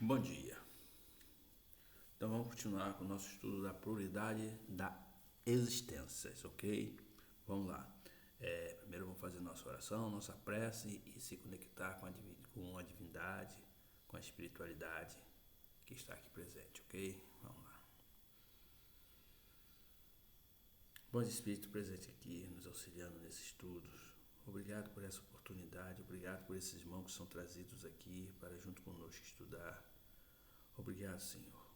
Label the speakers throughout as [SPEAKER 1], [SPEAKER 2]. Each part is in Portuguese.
[SPEAKER 1] Bom dia. Então vamos continuar com o nosso estudo da pluralidade da existência, ok? Vamos lá. Primeiro vamos fazer nossa oração, nossa prece e se conectar com a divindade, com a espiritualidade que está aqui presente, ok? Vamos lá. Bom Espírito presente aqui, nos auxiliando nesses estudos. Obrigado por essa oportunidade, obrigado por esses irmãos que são trazidos aqui para junto conosco estudar. Obrigado, Senhor,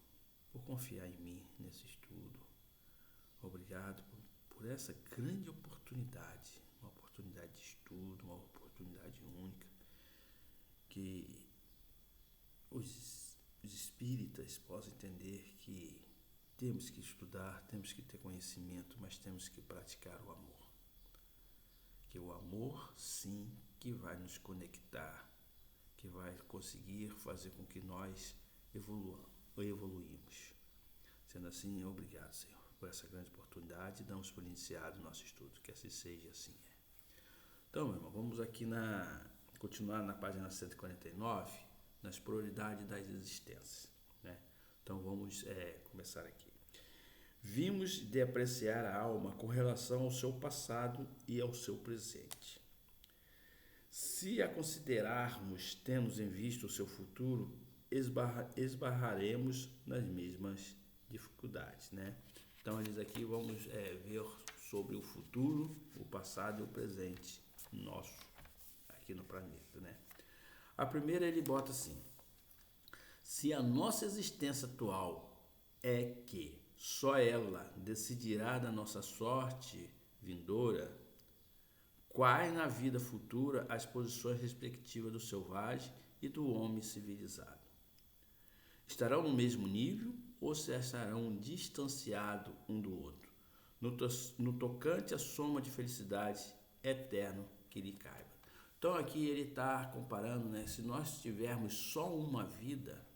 [SPEAKER 1] por confiar em mim nesse estudo. Obrigado por essa grande oportunidade, uma oportunidade de estudo, uma oportunidade única, que os espíritas possam entender que temos que estudar, temos que ter conhecimento, mas temos que praticar o amor. Que o amor, sim, que vai nos conectar, que vai conseguir fazer com que nós evoluímos. Sendo assim, obrigado, Senhor, por essa grande oportunidade. Damos por iniciado o nosso estudo, que assim seja, assim é. Então, meu irmão, vamos aqui continuar na página 149, nas prioridades das existências, né? Então, vamos começar aqui. Vimos de apreciar a alma com relação ao seu passado e ao seu presente. Se a considerarmos tendo em vista o seu futuro, esbarraremos nas mesmas dificuldades, né? Então, eles aqui vamos ver sobre o futuro, o passado e o presente nosso aqui no planeta, né? A primeira ele bota assim: se a nossa existência atual é que só ela decidirá da nossa sorte vindoura, quais na vida futura as posições respectivas do selvagem e do homem civilizado? Estarão no mesmo nível ou se estarão distanciados um do outro, no tocante à soma de felicidade eterno que lhe caiba? Então aqui ele está comparando, né? Se nós tivermos só uma vida,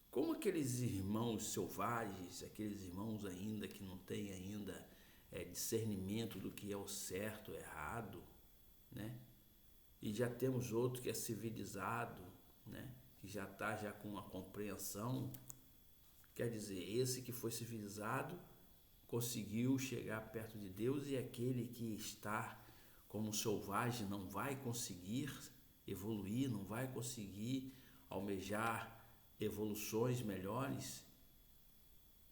[SPEAKER 1] como aqueles irmãos selvagens, aqueles irmãos ainda que não têm ainda discernimento do que é o certo, o errado, né? E já temos outro que é civilizado, né? Que já está já com a compreensão. Quer dizer, esse que foi civilizado conseguiu chegar perto de Deus, e aquele que está como selvagem não vai conseguir evoluir, não vai conseguir almejar evoluções melhores,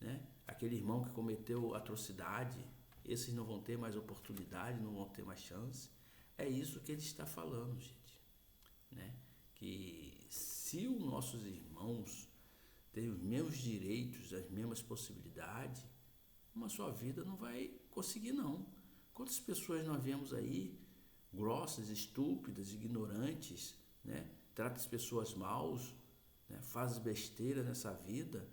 [SPEAKER 1] né? Aquele irmão que cometeu atrocidade, esses não vão ter mais oportunidade, não vão ter mais chance. É isso que ele está falando, gente, né? Que se os nossos irmãos têm os mesmos direitos, as mesmas possibilidades, uma só vida não vai conseguir, não. Quantas pessoas nós vemos aí, grossas, estúpidas, ignorantes, né? Trata as pessoas maus, né? Faz besteira nessa vida,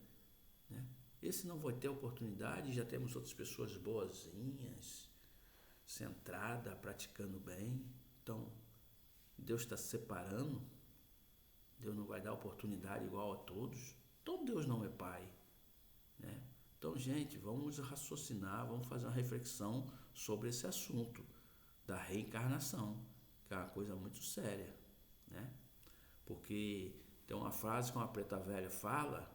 [SPEAKER 1] né? Esse não vai ter oportunidade. Já temos outras pessoas boazinhas, centrada, praticando bem. Então, Deus está separando. Deus não vai dar oportunidade igual a todos. Então, Deus não é pai, né? Então, gente, vamos raciocinar, vamos fazer uma reflexão sobre esse assunto da reencarnação, que é uma coisa muito séria, né? Porque tem uma frase que uma preta velha fala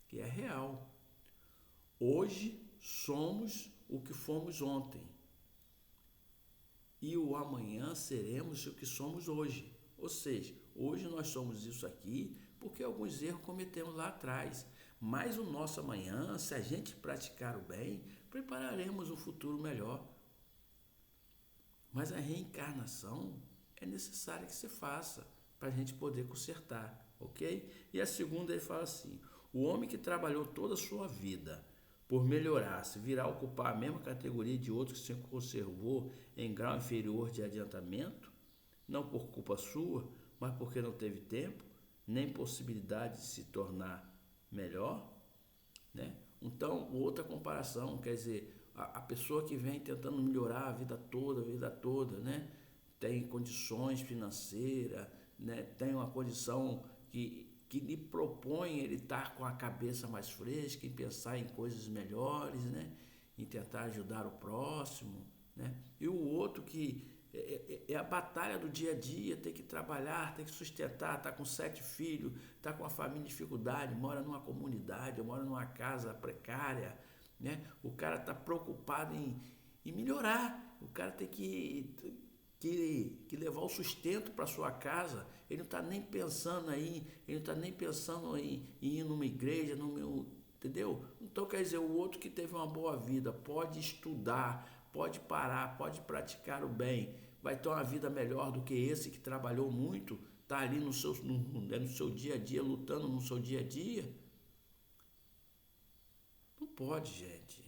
[SPEAKER 1] que é real. Hoje somos o que fomos ontem, e o amanhã seremos o que somos hoje. Ou seja, hoje nós somos isso aqui porque alguns erros cometemos lá atrás. Mas o nosso amanhã, se a gente praticar o bem, prepararemos um futuro melhor. Mas a reencarnação é necessária que se faça para a gente poder consertar, ok? E a segunda ele fala assim: o homem que trabalhou toda a sua vida por melhorar-se, virá ocupar a mesma categoria de outro que se conservou em grau inferior de adiantamento, não por culpa sua, mas porque não teve tempo, nem possibilidade de se tornar melhor, né? Então, outra comparação, quer dizer, a pessoa que vem tentando melhorar a vida toda, né? Tem condições financeiras, né? Tem uma condição que lhe propõe ele estar com a cabeça mais fresca, em pensar em coisas melhores, né? Em tentar ajudar o próximo, né? E o outro que É a batalha do dia a dia, tem que trabalhar, tem que sustentar, tá com 7 filhos, tá com a família em dificuldade, mora numa comunidade, mora numa casa precária, né? O cara tá preocupado em melhorar, o cara tem que levar o sustento para sua casa, ele não está nem pensando aí, ele não está nem pensando em ir numa igreja, entendeu? Então quer dizer, o outro que teve uma boa vida pode estudar, pode parar, pode praticar o bem, vai ter uma vida melhor do que esse que trabalhou muito, está ali no seu dia a dia, lutando no seu dia a dia. Não pode, gente.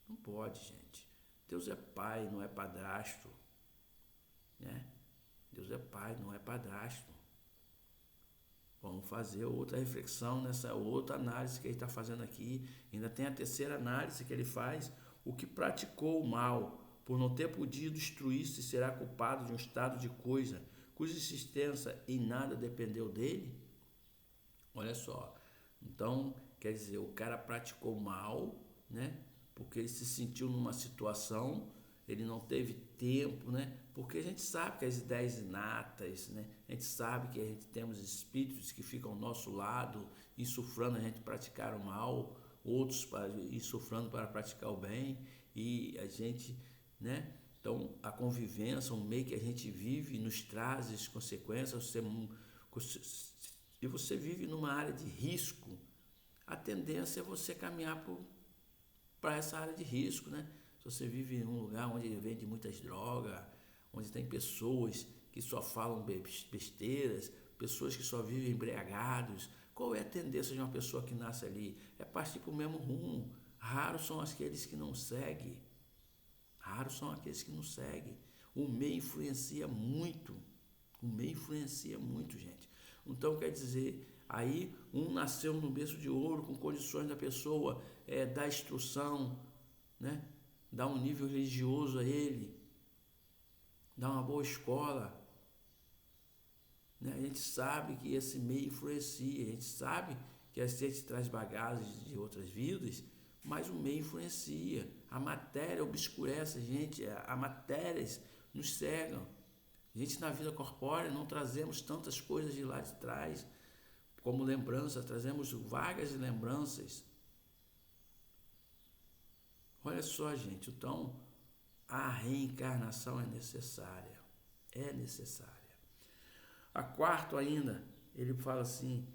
[SPEAKER 1] Não pode, gente. Deus é pai, não é padrasto, né? Deus é pai, não é padrasto. Vamos fazer outra reflexão nessa outra análise que ele está fazendo aqui. Ainda tem a terceira análise que ele faz. O que praticou o mal, por não ter podido instruir-se, será culpado de um estado de coisa cuja existência em nada dependeu dele? Olha só. Então, quer dizer, o cara praticou mal, né? Porque ele se sentiu numa situação, ele não teve tempo, né? Porque a gente sabe que as ideias inatas, né? A gente sabe que a gente temos espíritos que ficam ao nosso lado, insuflando a gente praticar o mal, outros insuflando para praticar o bem, e a gente, né? Então, a convivência, o meio que a gente vive, nos traz as consequências. E você vive numa área de risco, a tendência é você caminhar para essa área de risco, né? Se você vive em um lugar onde vende muitas drogas, onde tem pessoas que só falam besteiras, pessoas que só vivem embriagados, qual é a tendência de uma pessoa que nasce ali? É partir para o mesmo rumo. Raros são aqueles que não seguem. Raros são aqueles que não seguem. O meio influencia muito. O meio influencia muito, gente. Então, quer dizer, aí um nasceu no berço de ouro, com condições da pessoa dar instrução, né? Dar um nível religioso a ele, dar uma boa escola, né? A gente sabe que esse meio influencia, a gente sabe que a gente traz bagagens de outras vidas, mas o meio influencia. A matéria obscurece a gente, a matérias nos cegam. A gente na vida corpórea não trazemos tantas coisas de lá de trás como lembrança, trazemos vagas lembranças. Olha só, gente, então a reencarnação é necessária. É necessária. A quarto ainda, ele fala assim,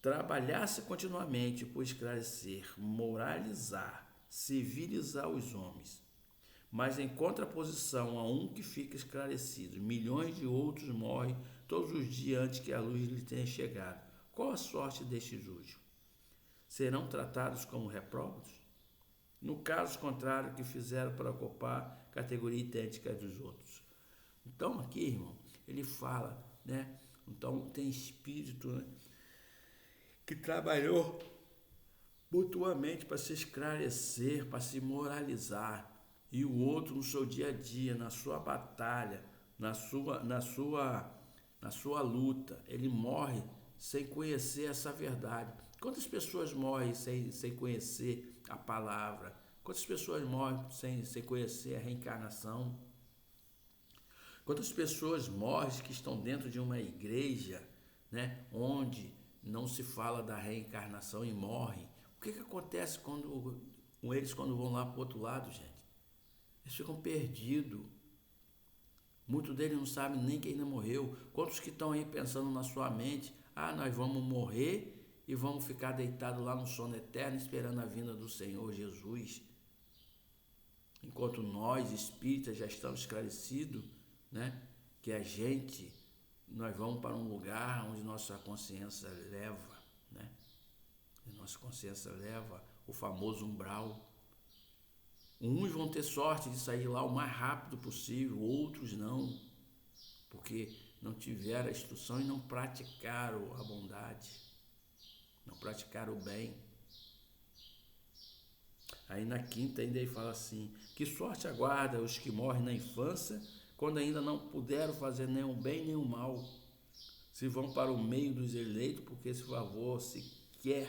[SPEAKER 1] trabalhar-se continuamente por esclarecer, moralizar, civilizar os homens. Mas em contraposição a um que fica esclarecido, milhões de outros morrem todos os dias antes que a luz lhe tenha chegado. Qual a sorte destes últimos? Serão tratados como repróbados? No caso contrário, que fizeram para ocupar categoria idêntica dos outros. Então aqui, irmão, ele fala, né? Então tem espírito, né, que trabalhou mutuamente para se esclarecer, para se moralizar. E o outro no seu dia a dia, na sua batalha, na sua luta, ele morre sem conhecer essa verdade. Quantas pessoas morrem sem conhecer a palavra? Quantas pessoas morrem sem conhecer a reencarnação? Quantas pessoas morrem que estão dentro de uma igreja, né, onde não se fala da reencarnação e morrem? O que acontece com eles quando vão lá para o outro lado, gente? Eles ficam perdidos. Muitos deles não sabem nem quem ainda morreu. Quantos que estão aí pensando na sua mente, nós vamos morrer e vamos ficar deitados lá no sono eterno esperando a vinda do Senhor Jesus. Enquanto nós, espíritas, já estamos esclarecidos, né, que nós vamos para um lugar onde nossa consciência leva, né? Nossa consciência leva o famoso umbral. Uns vão ter sorte de sair lá o mais rápido possível, outros não, porque não tiveram a instrução e não praticaram a bondade, não praticaram o bem. Aí na quinta ainda ele fala assim, que sorte aguarda os que morrem na infância, quando ainda não puderam fazer nem o bem nem o mal, se vão para o meio dos eleitos, porque esse favor se quer,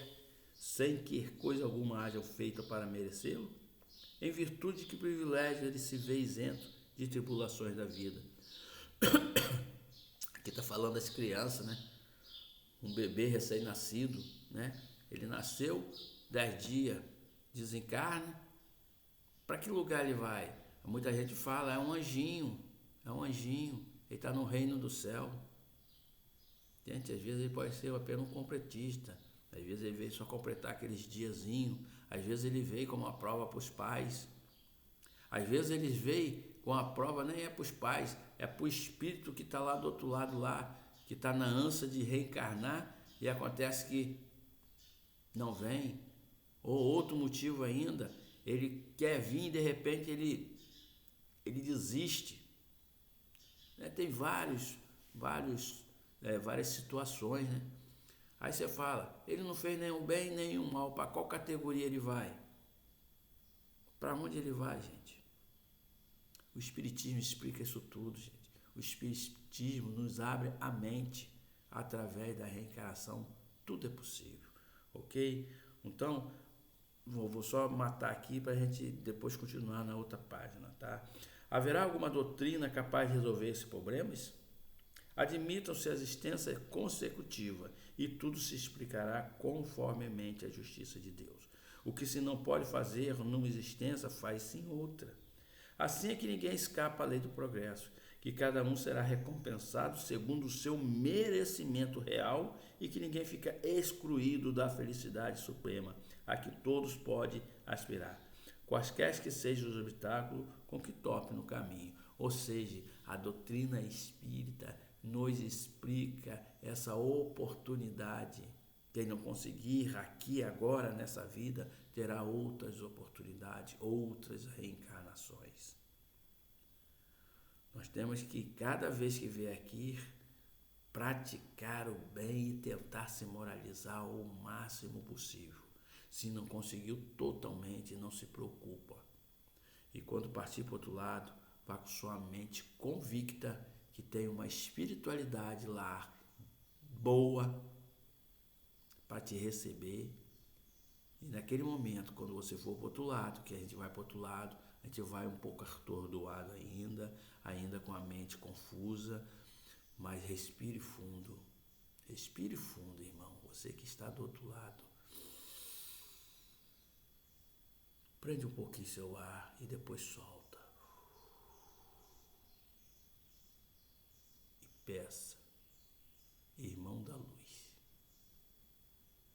[SPEAKER 1] sem que coisa alguma haja feita para merecê-lo? Em virtude de que privilégio ele se vê isento, de tribulações da vida. Aqui está falando das crianças, né? Um bebê recém-nascido, né? Ele nasceu 10 dias, desencarna. Para que lugar ele vai? Muita gente fala, é um anjinho, ele está no reino do céu. Gente, às vezes ele pode ser apenas um completista, às vezes ele veio só completar aqueles diazinhos, às vezes ele veio como uma prova para os pais, às vezes eles veem com a prova nem é para os pais, é para o espírito que está lá do outro lado lá, que está na ânsia de reencarnar e acontece que não vem, ou outro motivo ainda, ele quer vir e de repente ele desiste. Tem várias situações, né? Aí você fala, ele não fez nenhum bem, nenhum mal, para qual categoria ele vai? Para onde ele vai, gente? O Espiritismo explica isso tudo, gente. O Espiritismo nos abre a mente através da reencarnação, tudo é possível, ok? Então, vou só matar aqui para a gente depois continuar na outra página, tá? Haverá alguma doutrina capaz de resolver esses problemas? Admitam-se a existência consecutiva e tudo se explicará conformemente à justiça de Deus. O que se não pode fazer numa existência, faz-se em outra. Assim é que ninguém escapa à lei do progresso, que cada um será recompensado segundo o seu merecimento real e que ninguém fica excluído da felicidade suprema, a que todos podem aspirar, quaisquer que sejam os obstáculos com que tope no caminho. Ou seja, a doutrina espírita nos explica essa oportunidade. Quem não conseguir aqui agora nessa vida terá outras oportunidades, outras reencarnações. Nós temos que, cada vez que vier aqui, praticar o bem e tentar se moralizar o máximo possível. Se não conseguiu totalmente, não se preocupa. E quando partir para o outro lado, vá com sua mente convicta que tem uma espiritualidade lá boa para te receber. E naquele momento, quando você for para o outro lado, que a gente vai para o outro lado, a gente vai um pouco atordoado ainda com a mente confusa, mas respire fundo, irmão, você que está do outro lado. Prende um pouquinho seu ar e depois solta. E peça, irmão da luz,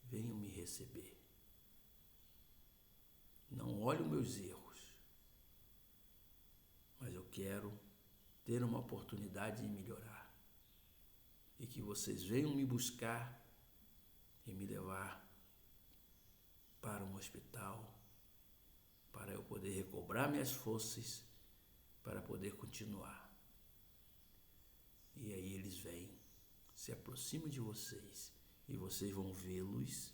[SPEAKER 1] venham me receber. Não olhe os meus erros, mas eu quero ter uma oportunidade de melhorar. E que vocês venham me buscar e me levar para um hospital, para eu poder recobrar minhas forças, para poder continuar. E aí eles vêm, se aproximam de vocês, e vocês vão vê-los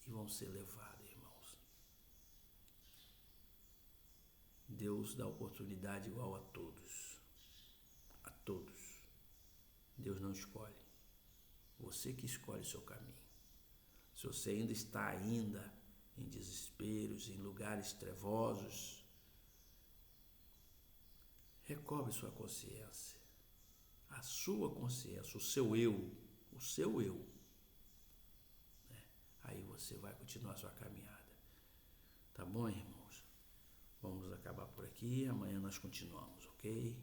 [SPEAKER 1] e vão ser levados, irmãos. Deus dá oportunidade igual a todos. A todos. Deus não escolhe. Você que escolhe o seu caminho. Se você ainda está em desesperos, em lugares trevosos, recobre sua consciência, a sua consciência, o seu eu, né? Aí você vai continuar a sua caminhada. Tá bom, irmãos? Vamos acabar por aqui, amanhã nós continuamos, ok?